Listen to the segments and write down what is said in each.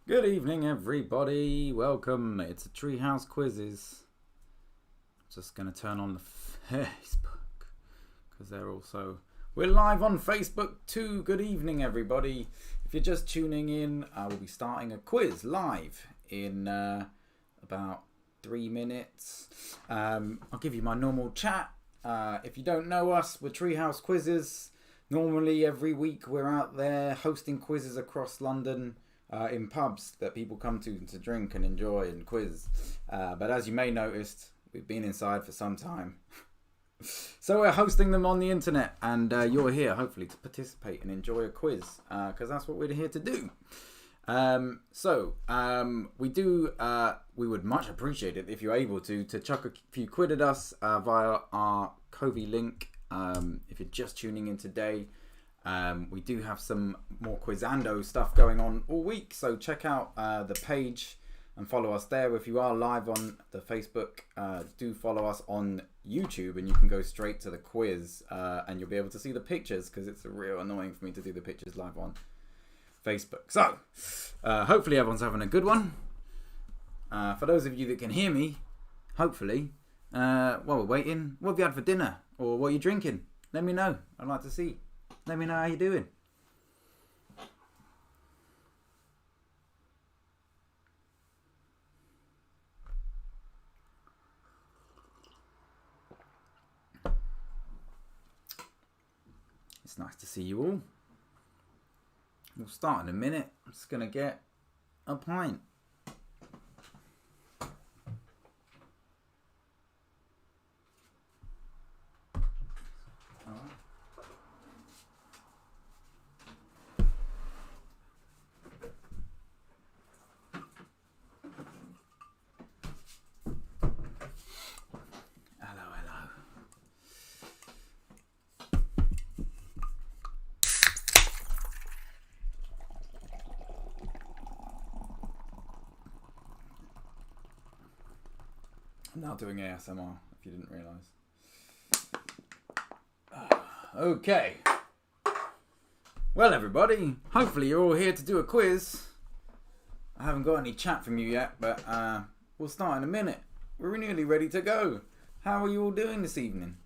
Good evening, everybody. Welcome. It's a Treehouse quizzes. Just going to turn on the Facebook because they're also. We're live on Facebook too. Good evening, everybody. If you're just tuning in, I will be starting a quiz live in about 3 minutes. I'll give you my normal chat. If you don't know us, we're Treehouse quizzes. Normally, every week we're out there hosting quizzes across London. In pubs that people come to drink and enjoy and quiz. But as you may noticed, we've been inside for some time. So we're hosting them on the internet, and you're here hopefully to participate and enjoy a quiz, because that's what we're here to do. We would much appreciate it if you're able to chuck a few quid at us via our Covey link. If you're just tuning in today, we do have some more Quizando stuff going on all week, so check out the page and follow us there. If you are live on the Facebook, do follow us on YouTube, and you can go straight to the quiz, and you'll be able to see the pictures, because it's real annoying for me to do the pictures live on Facebook. So, hopefully everyone's having a good one. For those of you that can hear me, hopefully, while we're waiting, what have you had for dinner, or what are you drinking? Let me know. I'd like to see. Let me know how you're doing. It's nice to see you all. We'll start in a minute. I'm just going to get a pint. I'm now doing ASMR, if you didn't realise. Okay. Well, everybody, hopefully you're all here to do a quiz. I haven't got any chat from you yet, but we'll start in a minute. We're nearly ready to go. How are you all doing this evening?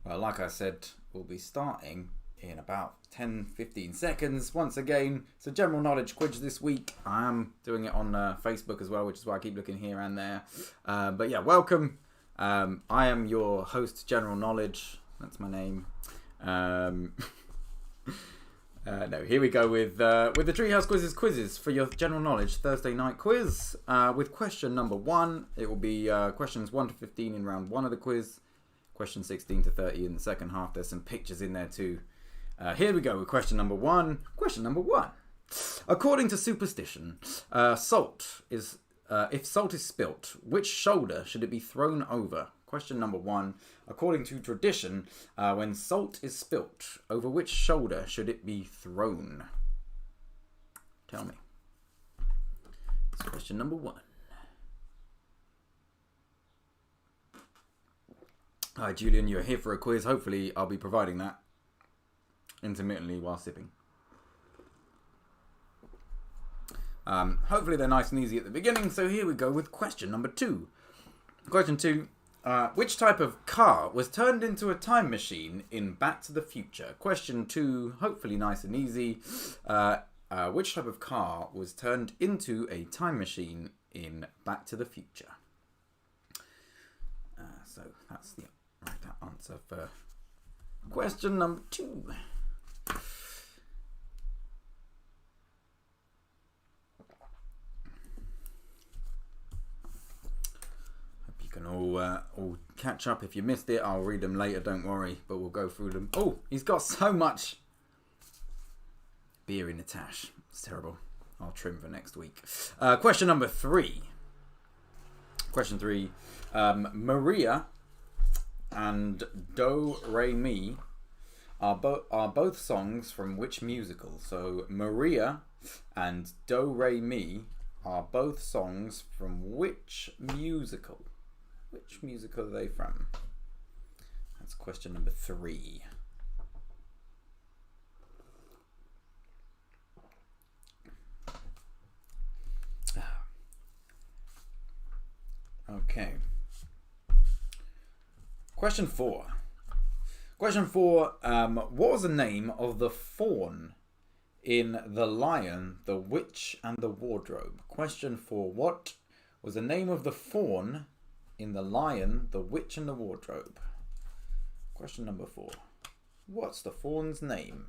Well, like I said, we'll be starting in about 10-15 seconds. Once again, it's a general knowledge quiz this week. I am doing it on Facebook as well, which is why I keep looking here and there. But yeah, welcome. I am your host, General Knowledge. That's my name. No, here we go with the Treehouse quizzes for your general knowledge Thursday night quiz. With question number 1, it will be questions 1 to 15 in round 1 of the quiz. Question 16 to 30 in the second half. There's some pictures in there too. Here we go with question number 1. Question number 1. According to superstition, if salt is spilt, which shoulder should it be thrown over? Question number 1. According to tradition, when salt is spilt, over which shoulder should it be thrown? Tell me. That's question number 1. Hi, Julian. You're here for a quiz. Hopefully, I'll be providing that intermittently while sipping. Hopefully they're nice and easy at the beginning. So here we go with question number 2. Question 2. Which type of car was turned into a time machine in Back to the Future? Question 2. Hopefully nice and easy. Which type of car was turned into a time machine in Back to the Future? So that's the right answer for question number 2. Can all catch up. If you missed it, I'll read them later, don't worry, but we'll go through them. Oh, he's got so much beer in the tash. It's terrible. I'll trim for next week. Question number 3. Question 3. Maria and Do Re Mi are both songs from which musical? So Maria and Do Re Mi are both songs from which musical? Which musical are they from? That's question number 3. Okay. Question 4. Question 4. What was the name of the faun in The Lion, the Witch and the Wardrobe? Question 4. What was the name of the faun in The Lion, the Witch and the Wardrobe? Question number 4. What's the faun's name?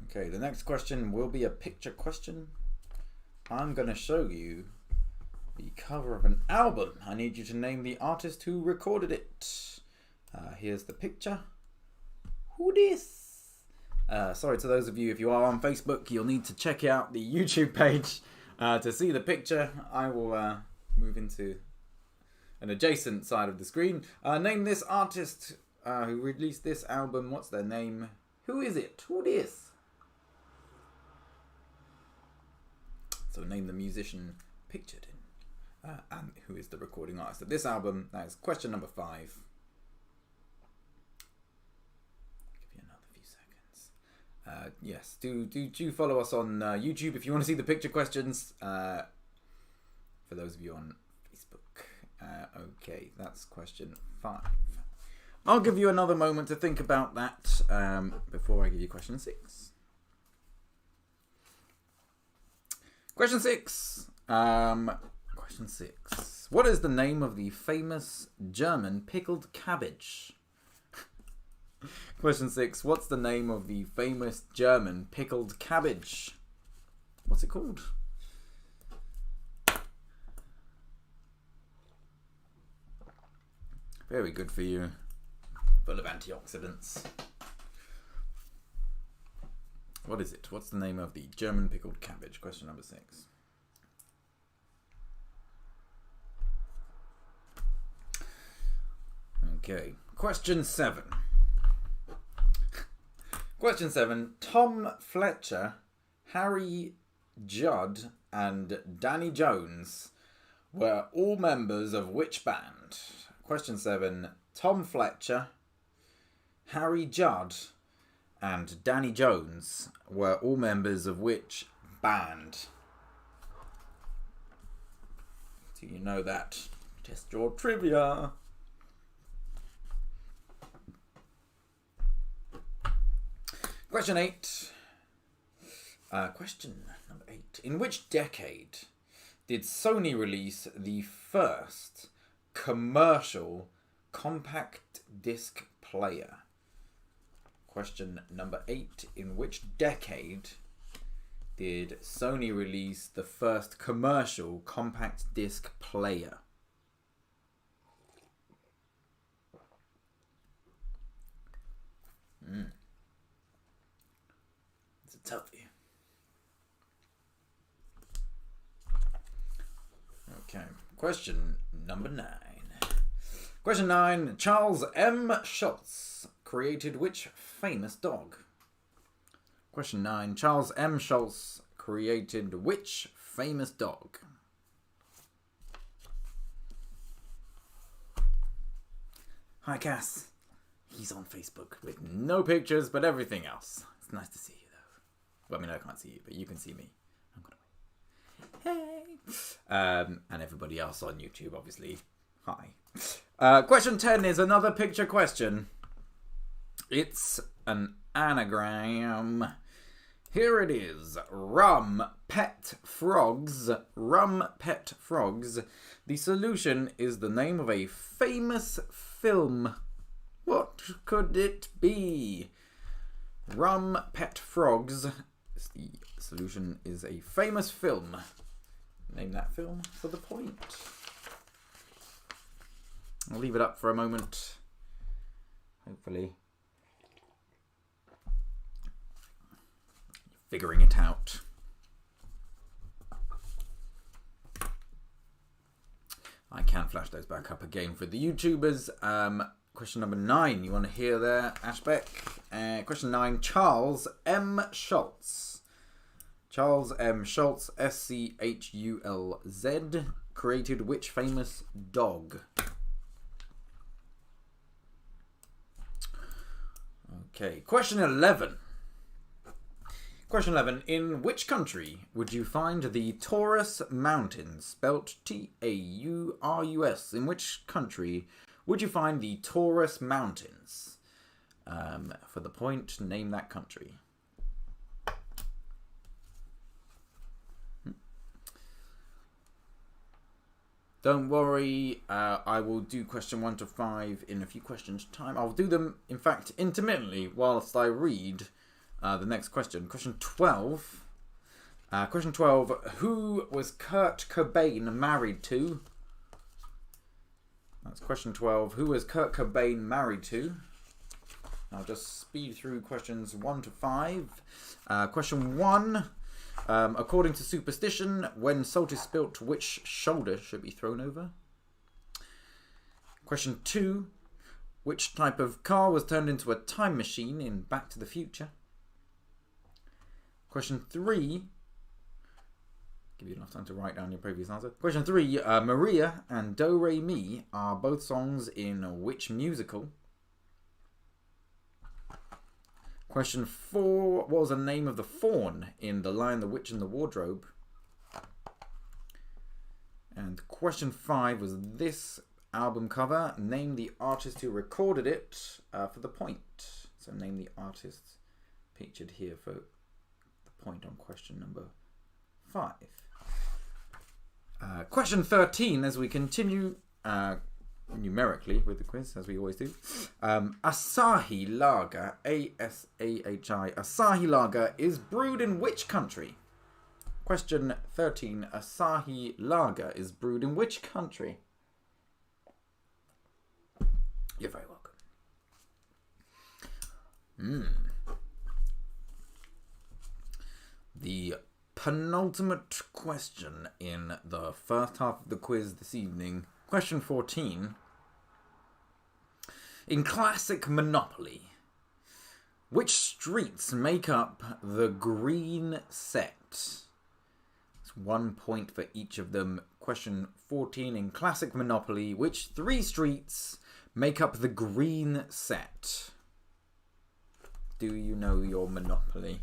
Okay, the next question will be a picture question. I'm going to show you the cover of an album. I need you to name the artist who recorded it. Here's the picture. Who this? Sorry to those of you, if you are on Facebook, you'll need to check out the YouTube page to see the picture. I will move into an adjacent side of the screen. Name this artist who released this album. What's their name? Who is it? Who this? So name the musician pictured in, and who is the recording artist of this album. That is question number 5. I'll give you another few seconds. Yes, do follow us on YouTube if you want to see the picture questions. For those of you on Facebook. Okay, that's question 5. I'll give you another moment to think about that before I give you question 6. Question 6. Question 6. What is the name of the famous German pickled cabbage? Question 6. What's the name of the famous German pickled cabbage? What's it called? Very good for you. Full of antioxidants. What is it? What's the name of the German pickled cabbage? Question number 6. Okay. Question 7. Question 7. Tom Fletcher, Harry Judd, and Danny Jones were all members of which band? Question 7. Tom Fletcher, Harry Judd, and Danny Jones were all members of which band? Do you know that? Test your trivia. Question 8. Question number 8. In which decade did Sony release the first commercial compact disc player? Question number 8. In which decade did Sony release the first commercial compact disc player? It's a toughie. Okay. Question number 9. Question 9. Charles M. Schultz created which famous dog? Question 9. Charles M. Schultz created which famous dog? Hi, Cass. He's on Facebook with no pictures, but everything else. It's nice to see you, though. Well, I mean, I can't see you, but you can see me. I'm gonna wait. Hey. And everybody else on YouTube, obviously. Hi. Question 10 is another picture question. It's an anagram. Here it is. Rum pet frogs. Rum pet frogs. The solution is the name of a famous film. What could it be? Rum pet frogs. The solution is a famous film. Name that film for the point. I'll leave it up for a moment. Hopefully figuring it out. I can flash those back up again for the YouTubers. Question number 9. You want to hear there, Ashbeck? Question 9. Charles M. Schultz. Charles M. Schulz, SCHULZ, created which famous dog? Okay, question 11. Question 11. In which country would you find the Taurus Mountains, spelt Taurus? In which country would you find the Taurus Mountains? For the point, name that country. Don't worry, I will do question 1 to 5 in a few questions' time. I'll do them, in fact, intermittently whilst I read the next question. Question 12. Question 12. Who was Kurt Cobain married to? That's question 12. Who was Kurt Cobain married to? I'll just speed through questions 1 to 5. Question 1. According to superstition, when salt is spilt, which shoulder should be thrown over? Question 2. Which type of car was turned into a time machine in Back to the Future? Question 3. Give you enough time to write down your previous answer. Question 3. Maria and Do Re Mi are both songs in which musical? Question 4. What was the name of the faun in The Lion, the Witch and the Wardrobe? And question 5 was this album cover. Name the artist who recorded it for the point. So name the artist pictured here for the point on question number 5. Question 13 as we continue numerically with the quiz, as we always do. Asahi Lager, A-S-A-H-I, Asahi Lager is brewed in which country? Question 13. Asahi Lager is brewed in which country? You're very welcome. The penultimate question in the first half of the quiz this evening. Question 14. In classic Monopoly, which streets make up the green set? It's 1 point for each of them. Question 14. In classic Monopoly, which 3 streets make up the green set? Do you know your Monopoly?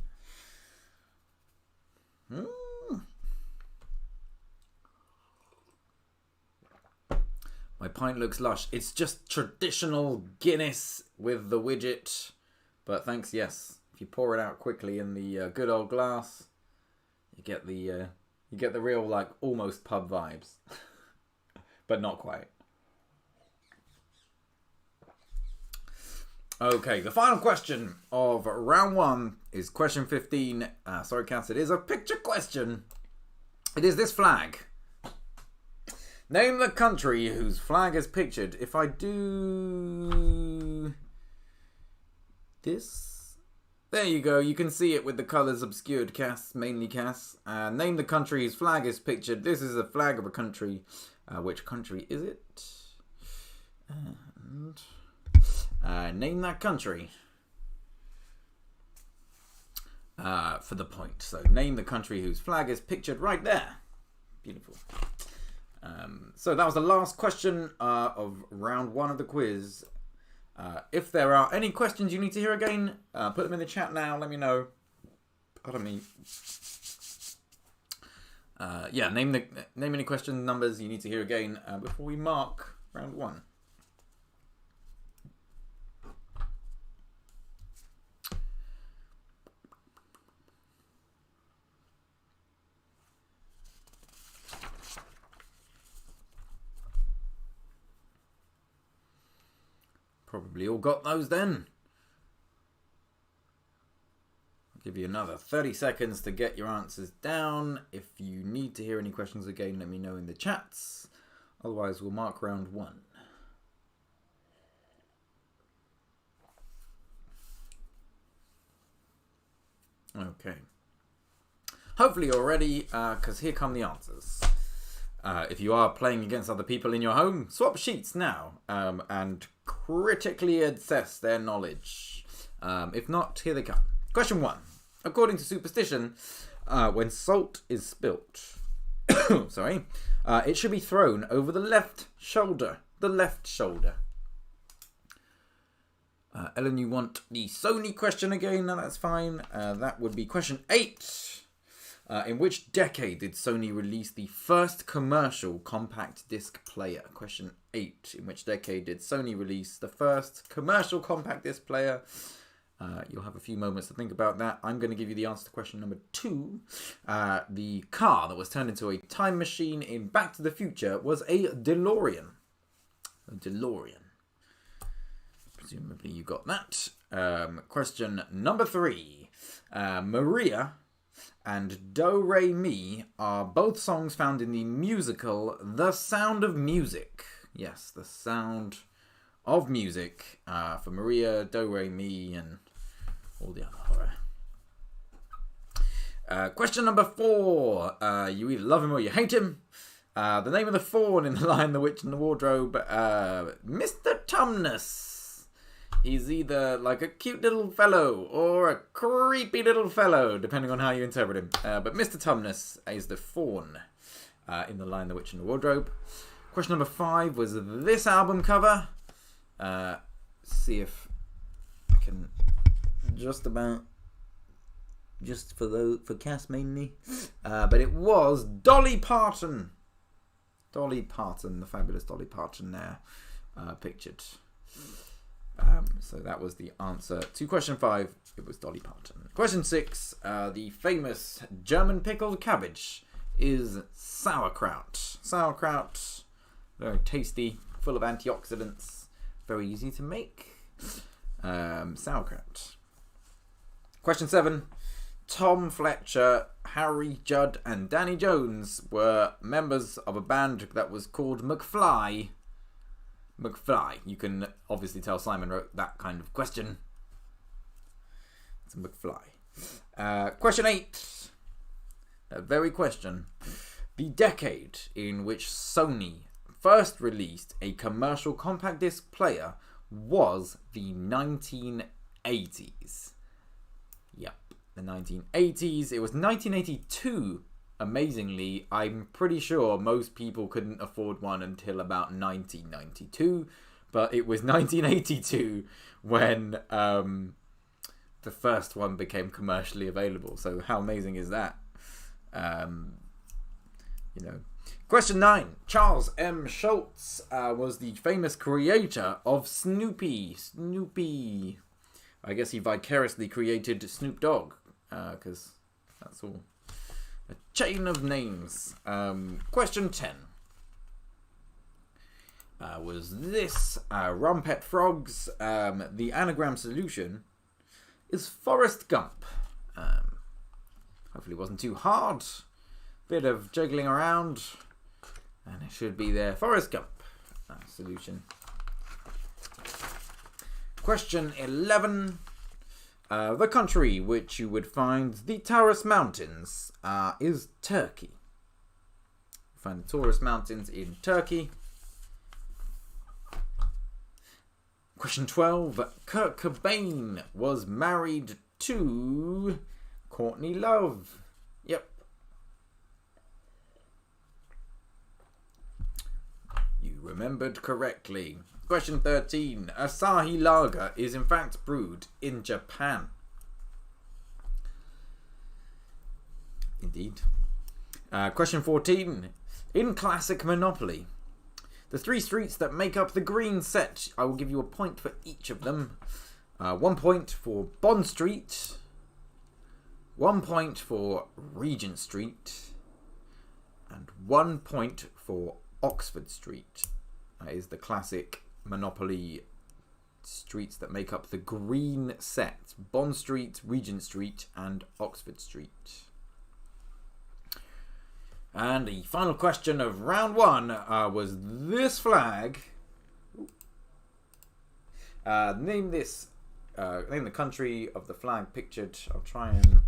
My pint looks lush. It's just traditional Guinness with the widget. But thanks, yes. If you pour it out quickly in the good old glass, you get the real, like, almost pub vibes. But not quite. Okay, the final question of round 1 is question 15. Sorry, Cass, it is a picture question. It is this flag. Name the country whose flag is pictured. If I do this, there you go. You can see it with the colours obscured, Cass, mainly Cass. Name the country whose flag is pictured. This is a flag of a country. Which country is it? And name that country for the point. So name the country whose flag is pictured right there. Beautiful. So that was the last question of round 1 of the quiz. If there are any questions you need to hear again, put them in the chat now. Let me know. Pardon me. Yeah, name any question numbers you need to hear again before we mark round 1. Probably all got those then. I'll give you another 30 seconds to get your answers down. If you need to hear any questions again, let me know in the chats. Otherwise, we'll mark round 1. Okay. Hopefully you're ready, because here come the answers. If you are playing against other people in your home, swap sheets now and critically assess their knowledge. If not, here they come. Question 1. According to superstition, When salt is spilt, sorry, it should be thrown over the left shoulder. The left shoulder. Ellen, you want the Sony question again? No, that's fine. That would be question 8. In which decade did Sony release the first commercial compact disc player? Question 8. In which decade did Sony release the first commercial compact disc player? You'll have a few moments to think about that. I'm going to give you the answer to question number 2. The car that was turned into a time machine in Back to the Future was a DeLorean. A DeLorean. Presumably you got that. Question number 3. Maria and Do Re Mi are both songs found in the musical The Sound of Music. Yes, The Sound of Music. For Maria, Do Re Mi, and all the other horror. Question number 4. You either love him or you hate him. The name of the faun in The Lion, the Witch, and the Wardrobe. Mr. Tumnus. He's either like a cute little fellow or a creepy little fellow, depending on how you interpret him. But Mr. Tumnus is the faun in The Lion, the Witch, and the Wardrobe. Question number 5 was this album cover. See if I can just for Cass mainly. But it was Dolly Parton. Dolly Parton, the fabulous Dolly Parton there pictured. So that was the answer to question 5. It was Dolly Parton. Question 6. The famous German pickled cabbage is sauerkraut. Sauerkraut, very tasty, full of antioxidants, very easy to make. Sauerkraut. Question 7. Tom Fletcher, Harry Judd, and Danny Jones were members of a band that was called McFly. McFly. You can obviously tell Simon wrote that kind of question. It's a McFly. Question 8. That very question. The decade in which Sony first released a commercial compact disc player was the 1980s. Yep, the 1980s. It was 1982. Amazingly, I'm pretty sure most people couldn't afford one until about 1992, but it was 1982 when the first one became commercially available. So how amazing is that? Question 9. Charles M. Schultz was the famous creator of Snoopy. Snoopy. I guess he vicariously created Snoop Dogg, because that's all. A chain of names. Question 10. Was this Rumpet Frogs? The anagram solution is Forrest Gump. Hopefully it wasn't too hard. Bit of juggling around. And it should be there. Forrest Gump. Solution. Question 11. The country which you would find the Taurus Mountains is Turkey. You find the Taurus Mountains in Turkey. Question 12. Kurt Cobain was married to Courtney Love. Yep. You remembered correctly. Question 13. Asahi Lager is in fact brewed in Japan. Indeed. Question 14. In classic Monopoly, the 3 streets that make up the green set, I will give you a point for each of them. 1 point for Bond Street. 1 point for Regent Street. And 1 point for Oxford Street. That is the classic Monopoly streets that make up the green set. Bond Street, Regent Street, and Oxford Street. And the final question of round 1 was this flag. Name the country of the flag pictured. I'll try and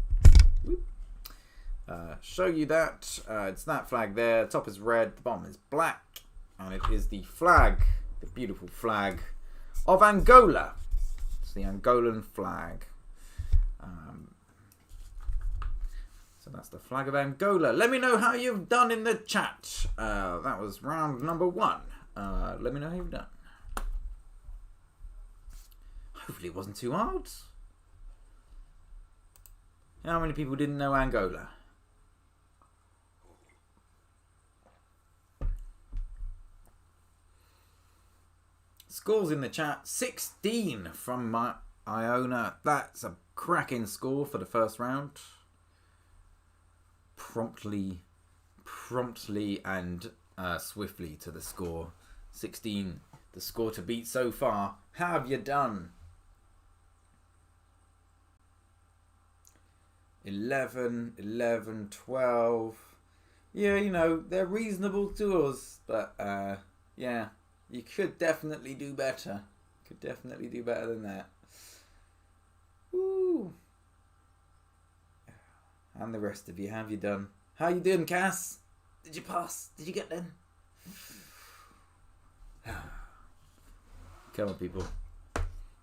show you that. It's that flag there. The top is red, the bottom is black. And it is the flag, the beautiful flag of Angola. It's the Angolan flag. So that's the flag of Angola. Let me know how you've done in the chat. That was round number 1. Let me know how you've done. Hopefully it wasn't too hard. How many people didn't know Angola? Scores in the chat. 16 from my Iona. That's a cracking score for the first round. Promptly and swiftly to the score. 16, the score to beat so far. How have you done? 11, 12. Yeah, you know, they're reasonable to us, but yeah, you could definitely do better. Could definitely do better than that. Woo. And the rest of you, how have you done? How you doing, Cass? Did you pass? Did you get them? Come on, people.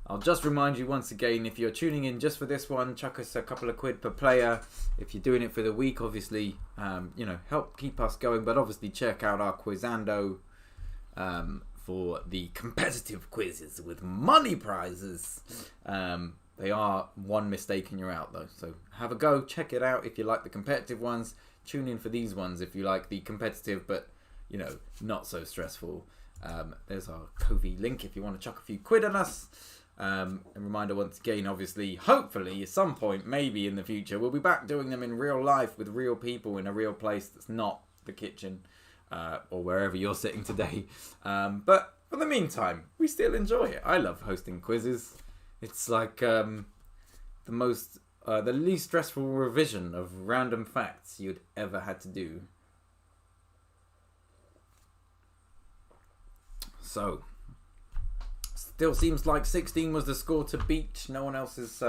I'll just remind you once again, if you're tuning in just for this one, chuck us a couple of quid per player. If you're doing it for the week, obviously, you know, help keep us going. But obviously, check out our Quizando for the competitive quizzes with money prizes. They are one mistake and you're out, though. So have a go. Check it out if you like the competitive ones. Tune in for these ones if you like the competitive, but, you know, not so stressful. There's our Ko-fi link if you want to chuck a few quid on us. And reminder once again, obviously, hopefully, at some point, maybe in the future, we'll be back doing them in real life with real people in a real place that's not the kitchen or wherever you're sitting today. But for the meantime, we still enjoy it. I love hosting quizzes. It's like the least stressful revision of random facts you'd ever had to do. So, still seems like 16 was the score to beat. No one else has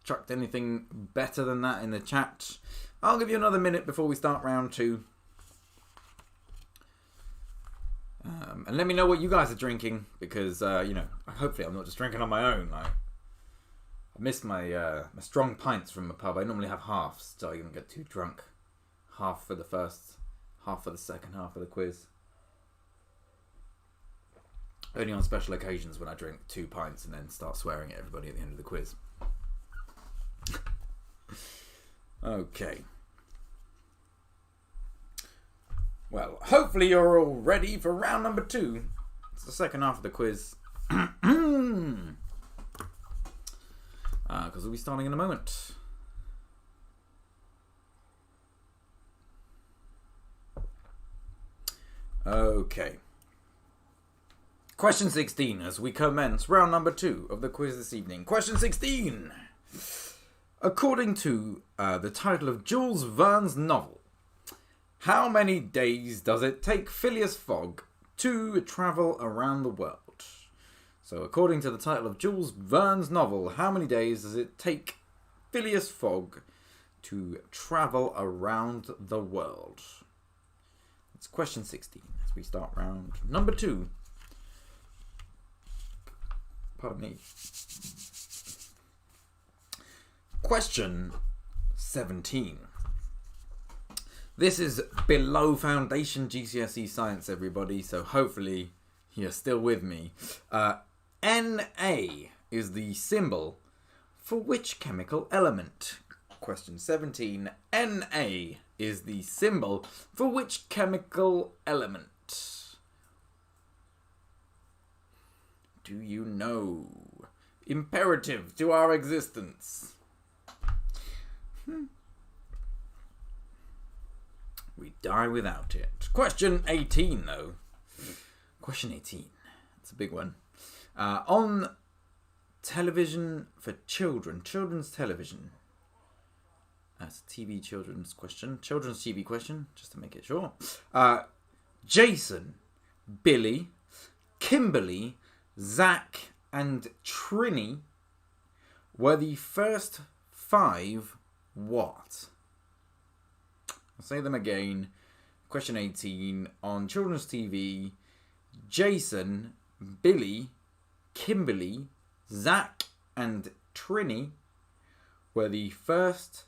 chucked anything better than that in the chat. I'll give you another minute before we start round 2. And let me know what you guys are drinking, because, you know, hopefully I'm not just drinking on my own. I missed my strong pints from the pub. I normally have halves, so I don't get too drunk. Half for the first, half for the second half of the quiz. Only on special occasions when I drink 2 pints and then start swearing at everybody at the end of the quiz. Okay. Well, hopefully you're all ready for round number 2. It's the second half of the quiz. Because we'll be starting in a moment. Okay. Question 16 as we commence round number 2 of the quiz this evening. Question 16. According to the title of Jules Verne's novel, how many days does it take Phileas Fogg to travel around the world? So according to the title of Jules Verne's novel, how many days does it take Phileas Fogg to travel around the world? It's question 16 as we start round number 2. Pardon me. Question 17. This is below foundation GCSE science, everybody, so hopefully you're still with me. Na is the symbol for which chemical element? Question 17. Na is the symbol for which chemical element? Do you know? Imperative to our existence. We die without it. Question 18, though. Question 18. It's a big one. On television for children. Children's television. That's a TV children's question. Children's TV question, just to make it sure. Jason, Billy, Kimberly, Zach and Trini were the first 5 what? I'll say them again. Question 18. On children's TV, Jason, Billy, Kimberly, Zach and Trini were the first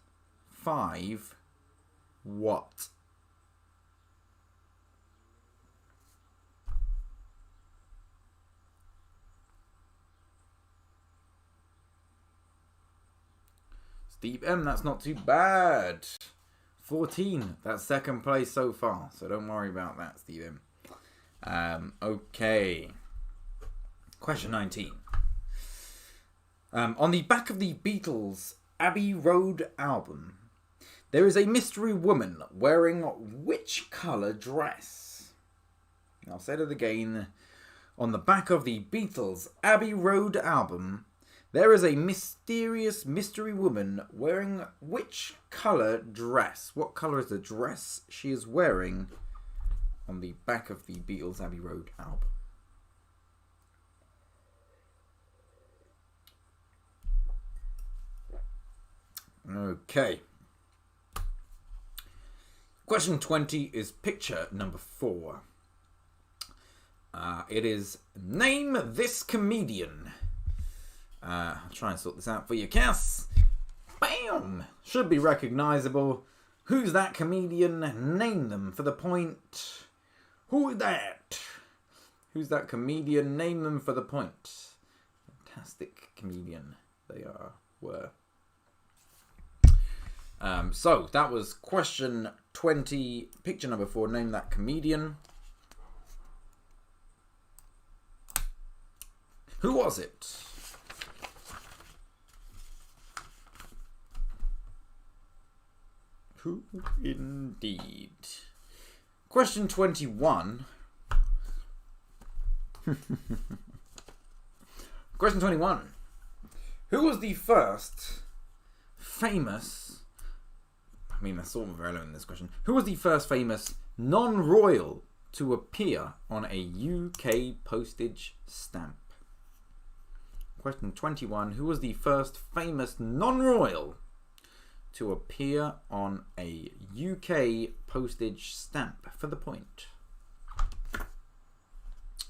25 what? Steve M, that's not too bad. 14, that's second place so far, so don't worry about that, Steve M. Okay. Question 19. On the back of the Beatles' Abbey Road album, there is a mystery woman wearing which colour dress? I'll say it again. On the back of the Beatles' Abbey Road album, there is a mysterious mystery woman wearing which colour dress? What colour is the dress she is wearing on the back of the Beatles' Abbey Road album? Okay. Question 20 is picture number 4. It is name this comedian. I'll try and sort this out for you, Cass. Bam! Should be recognisable. Who's that comedian? Name them for the point. Who is that? Who's that comedian? Name them for the point. Fantastic comedian they were. So, that was question 20, picture number 4, name that comedian. Who was it? Who indeed? Question 21. Question 21. Who was the first famous... I mean, that's sort of irrelevant in this question. Who was the first famous non-royal to appear on a UK postage stamp? Question 21. Who was the first famous non-royal to appear on a UK postage stamp for the point?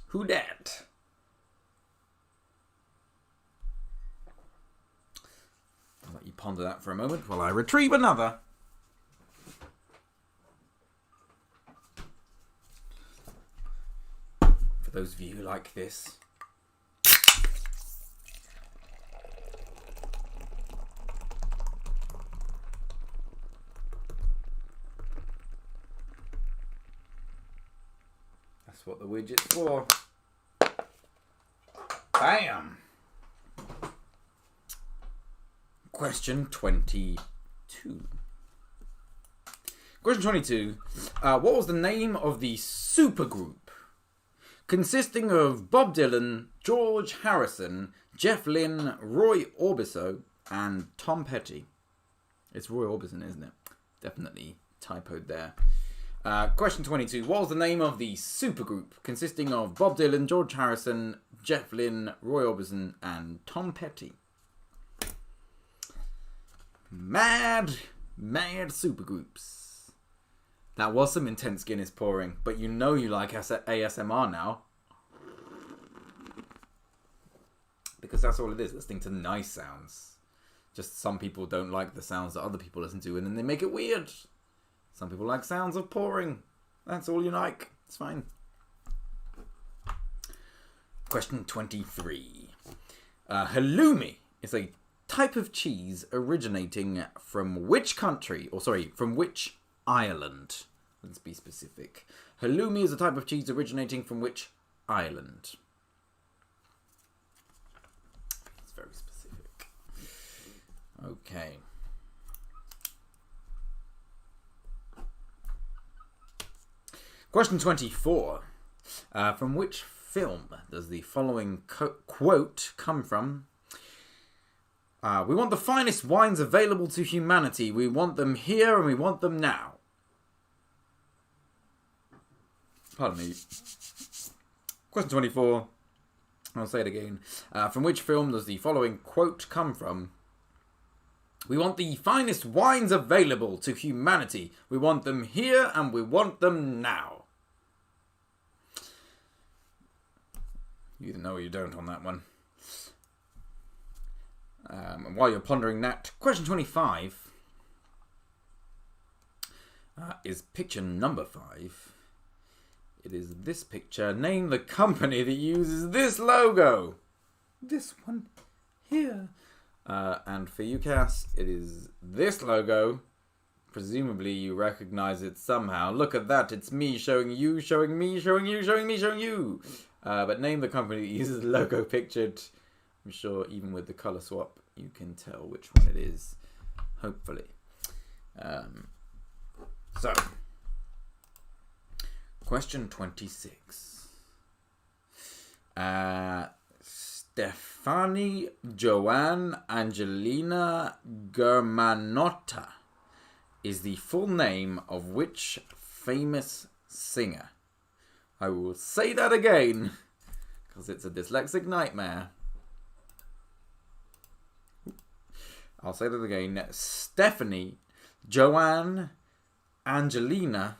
Who dat? I'll let you ponder that for a moment while I retrieve another. For those of you who like this. That's what the widget's for. Bam! Question 22. Question 22. What was the name of the supergroup consisting of Bob Dylan, George Harrison, Jeff Lynne, Roy Orbison, and Tom Petty? It's Roy Orbison, isn't it? Definitely typoed there. Question 22. What was the name of the supergroup consisting of Bob Dylan, George Harrison, Jeff Lynne, Roy Orbison, and Tom Petty? Mad supergroups. That was some intense Guinness pouring, but you know you like ASMR now. Because that's all it is, listening to nice sounds. Just some people don't like the sounds that other people listen to, and then they make it weird. Some people like sounds of pouring. That's all you like. It's fine. Question 23. Halloumi is a type of cheese originating from which country? From which island? Let's be specific. Halloumi is a type of cheese originating from which island? It's very specific. Okay. Question 24. From which film does the following quote come from? We want the finest wines available to humanity. We want them here and we want them now. Pardon me. Question 24. I'll say it again. From which film does the following quote come from? We want the finest wines available to humanity. We want them here and we want them now. You either know or you don't on that one. And while you're pondering that, question 25. is picture number 5. It is this picture. Name the company that uses this logo. This one here. And for you, Cass, it is this logo. Presumably you recognize it somehow. Look at that. It's me showing you, showing me, showing you, showing me, showing you. But name the company that uses the logo pictured. I'm sure even with the color swap, you can tell which one it is. Hopefully. So, question 26. Stefani Joanne Angelina Germanotta is the full name of which famous singer? I will say that again, because it's a dyslexic nightmare. I'll say that again. Stephanie Joanne Angelina.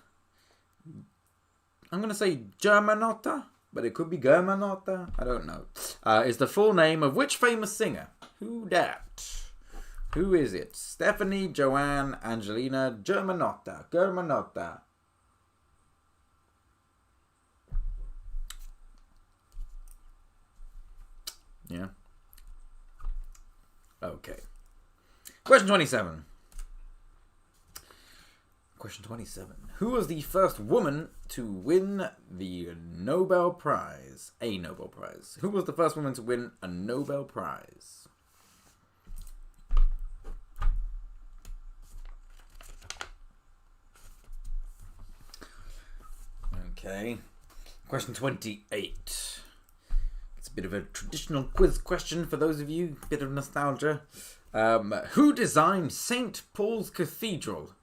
I'm going to say Germanotta, but it could be Germanotta. I don't know. Is the full name of which famous singer? Who dat? Who is it? Stephanie Joanne Angelina Germanotta. Germanotta. Yeah. Okay. Question 27. Question 27. Who was the first woman to win the Nobel Prize? A Nobel Prize. Who was the first woman to win a Nobel Prize? Okay. Question 28. It's a bit of a traditional quiz question for those of you. Bit of nostalgia. Who designed St. Paul's Cathedral?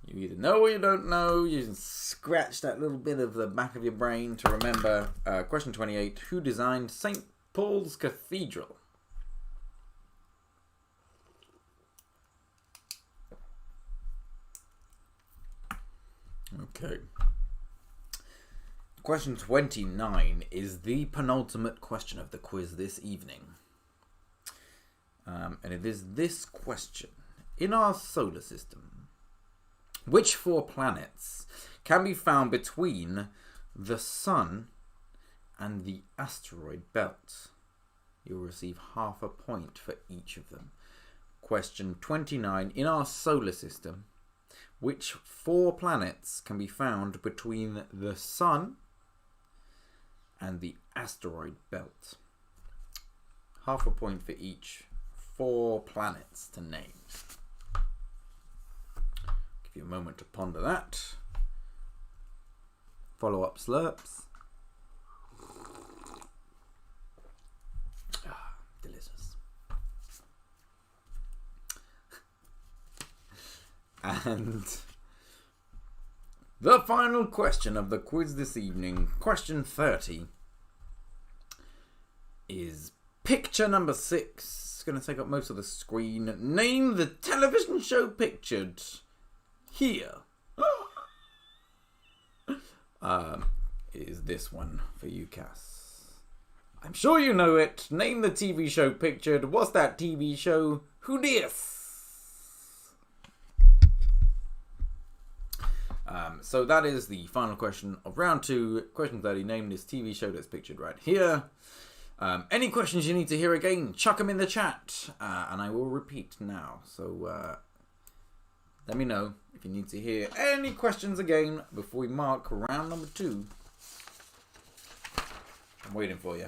You either know or you don't know. You can scratch that little bit of the back of your brain to remember. Question 28. Who designed St. Paul's Cathedral? Okay. Question 29 is the penultimate question of the quiz this evening. And it is this question. In our solar system, which 4 planets can be found between the Sun and the asteroid belt? You'll receive half a point for each of them. Question 29. In our solar system, which 4 planets can be found between the Sun and the asteroid belt? Half a point for each 4 planets to name. Give you a moment to ponder that. Follow-up slurps. Ah, delicious. And the final question of the quiz this evening, question 30, is picture number 6. It's going to take up most of the screen. Name the television show pictured here. Is this one for you, Cass? I'm sure you know it. Name the TV show pictured. What's that TV show? Who dis? So that is the final question of round 2. Question 30. Name this TV show that's pictured right here. Any questions you need to hear again, chuck them in the chat. And I will repeat now. So let me know if you need to hear any questions again before we mark round number 2. I'm waiting for you.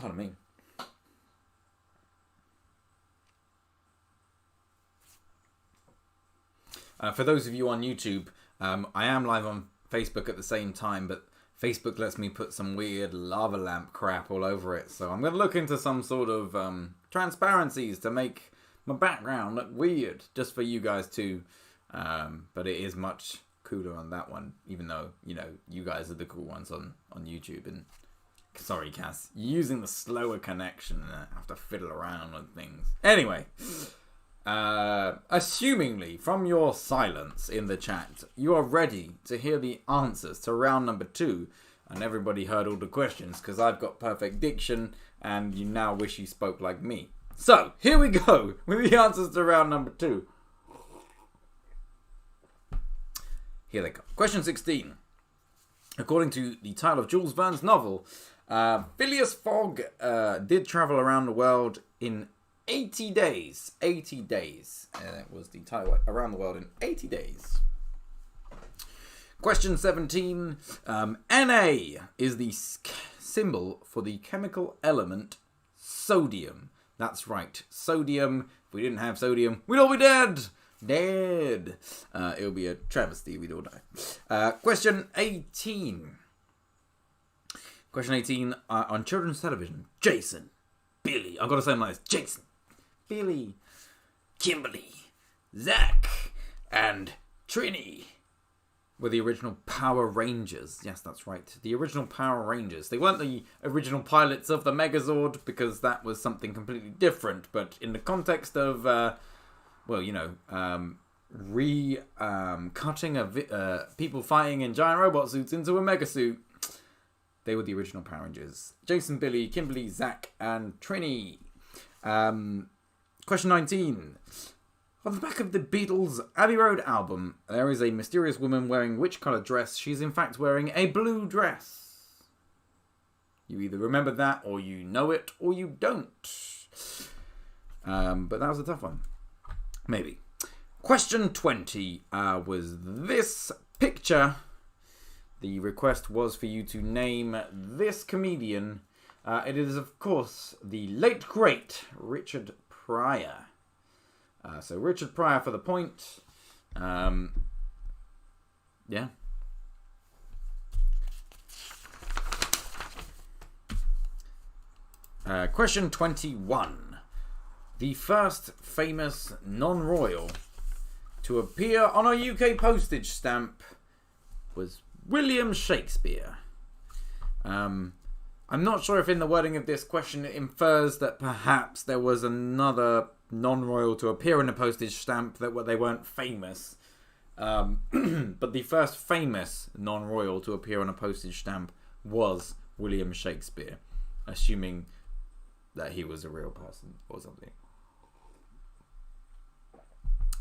Pardon me. For those of you on YouTube, I am live on Facebook at the same time, but Facebook lets me put some weird lava lamp crap all over it. So I'm going to look into some sort of transparencies to make my background look weird, just for you guys too. But it is much cooler on that one, even though, you know, you guys are the cool ones on YouTube. And sorry, Cass, you're using the slower connection and I have to fiddle around with things. Anyway, assumingly from your silence in the chat, you are ready to hear the answers to round number 2. And everybody heard all the questions because I've got perfect diction and you now wish you spoke like me. So, here we go with the answers to round number 2. Here they go. Question 16. According to the title of Jules Verne's novel, Phileas Fogg did travel around the world in 80 days. 80 days. It was the title, Around the World in 80 Days. Question 17. Na is the symbol for the chemical element sodium. That's right, sodium. If we didn't have sodium, we'd all be dead. Dead. It would be a travesty. We'd all die. Question 18. Question 18. On children's television, Jason, Billy. I've got to say them like this. Jason, Billy, Kimberly, Zach, and Trini were the original Power Rangers. Yes, that's right. The original Power Rangers. They weren't the original pilots of the Megazord because that was something completely different. But in the context of, cutting people fighting in giant robot suits into a mega suit, they were the original Power Rangers. Jason, Billy, Kimberly, Zach, and Trini. Question 19. On the back of the Beatles' Abbey Road album, there is a mysterious woman wearing which colour dress? She's in fact wearing a blue dress. You either remember that, or you know it, or you don't. But that was a tough one. Maybe. Question 20 was this picture. The request was for you to name this comedian. It is, of course, the late, great Richard Pryor. So Richard Pryor for the point. Yeah. Question 21. The first famous non-royal to appear on a UK postage stamp was William Shakespeare. I'm not sure if in the wording of this question it infers that perhaps there was another non-royal to appear in a postage stamp that they weren't famous. But the first famous non-royal to appear on a postage stamp was William Shakespeare, assuming that he was a real person or something.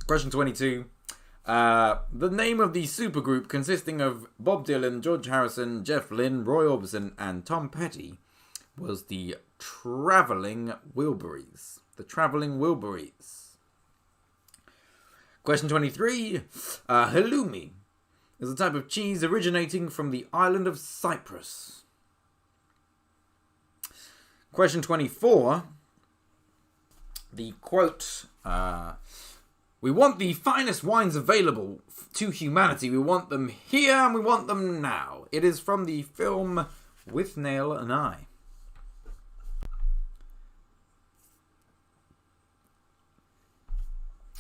Question 22. The name of the supergroup consisting of Bob Dylan, George Harrison, Jeff Lynne, Roy Orbison, and Tom Petty was the Travelling Wilburys. The Travelling Wilburys. Question 23. Halloumi is a type of cheese originating from the island of Cyprus. Question 24. The quote, we want the finest wines available to humanity. We want them here and we want them now. It is from the film With Nail and I.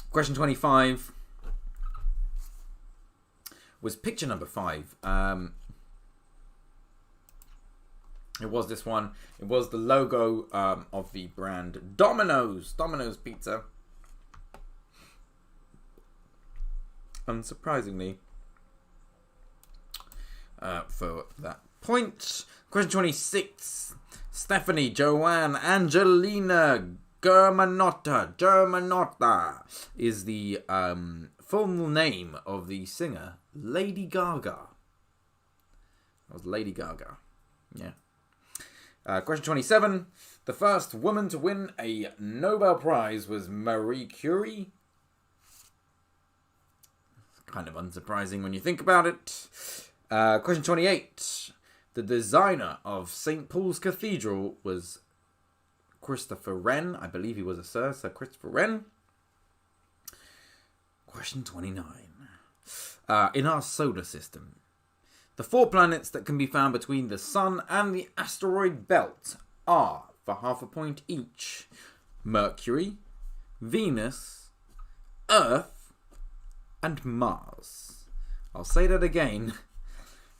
Question 25 was picture number 5. It was this one. It was the logo of the brand Domino's. Domino's Pizza. Unsurprisingly, for that point. Question 26. Stephanie Joanne Angelina Germanotta is the full name of the singer Lady Gaga. That was Lady Gaga. Yeah. Question 27. The first woman to win a Nobel Prize was Marie Curie. Kind of unsurprising when you think about it. Question 28. The designer of St. Paul's Cathedral was Christopher Wren. I believe he was a Sir Christopher Wren. Question 29. In our solar system, the 4 planets that can be found between the Sun and the asteroid belt are, for half a point each, Mercury, Venus, Earth, and Mars. I'll say that again.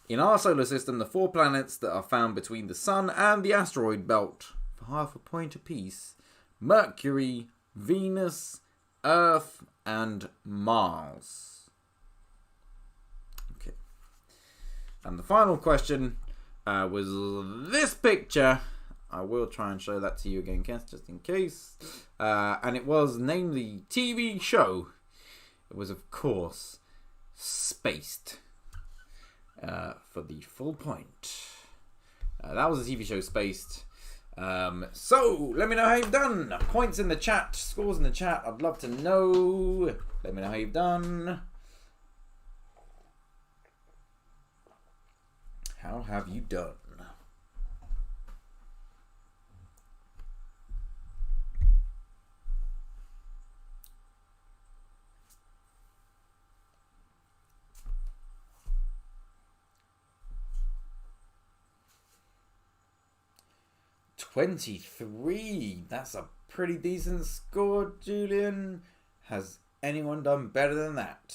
In our solar system, the 4 planets that are found between the Sun and the asteroid belt, for half a point apiece, Mercury, Venus, Earth, and Mars. Okay. And the final question was this picture. I will try and show that to you again, Kent, just in case. And it was named the TV show. It was, of course, Spaced. For the full point. That was the TV show Spaced. So, let me know how you've done. Points in the chat, scores in the chat. I'd love to know. Let me know how you've done. How have you done? $23. That's a pretty decent score, Julian. Has anyone done better than that?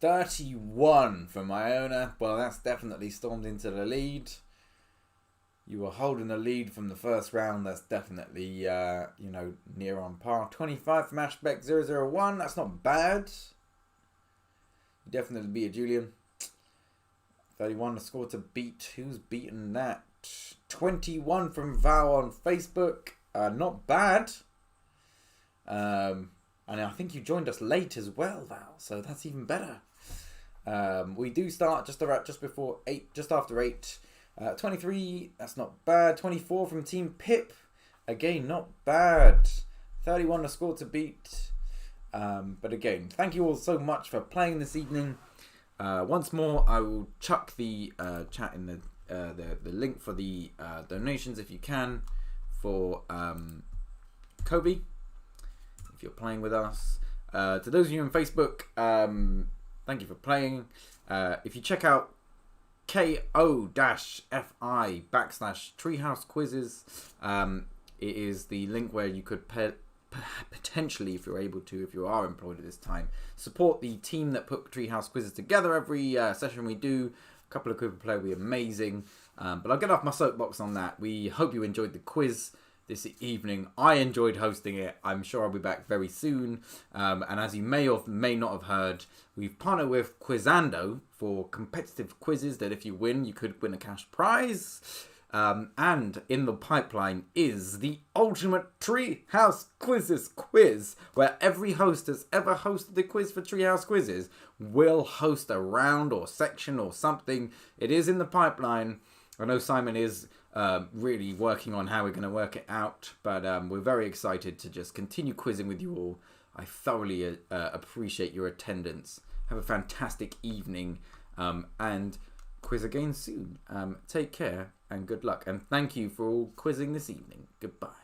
31 from Iona. Well, that's definitely stormed into the lead. You were holding the lead from the first round. That's definitely, near on par. 25 from Ashbeck001. That's not bad. You definitely beat it, Julian. 31 the score to beat. Who's beaten that? 21 from Val on Facebook. Not bad. And I think you joined us late as well, Val. So that's even better. We do start just before 8, just after 8. 23, that's not bad. 24 from Team Pip. Again, not bad. 31 the score to beat. But again, thank you all so much for playing this evening. Once more, I will chuck the chat in the link for the donations if you can for Kobe if you're playing with us. To those of you on Facebook, thank you for playing. If you check out ko-fi/Treehouse quizzes, it is the link where you could potentially, if you're able to, if you are employed at this time, support the team that put Treehouse quizzes together. Every session we do, a couple of people play, will be amazing. But I'll get off my soapbox on that. We hope you enjoyed the quiz this evening. I enjoyed hosting it. I'm sure I'll be back very soon. And as you may or may not have heard, we've partnered with Quizando for competitive quizzes that if you win, you could win a cash prize. And in the pipeline is the ultimate Treehouse Quizzes quiz, where every host has ever hosted the quiz for Treehouse Quizzes will host a round or section or something. It is in the pipeline. I know Simon is really working on how we're going to work it out, but we're very excited to just continue quizzing with you all. I thoroughly appreciate your attendance. Have a fantastic evening and quiz again soon. Take care and good luck. And thank you for all quizzing this evening. Goodbye.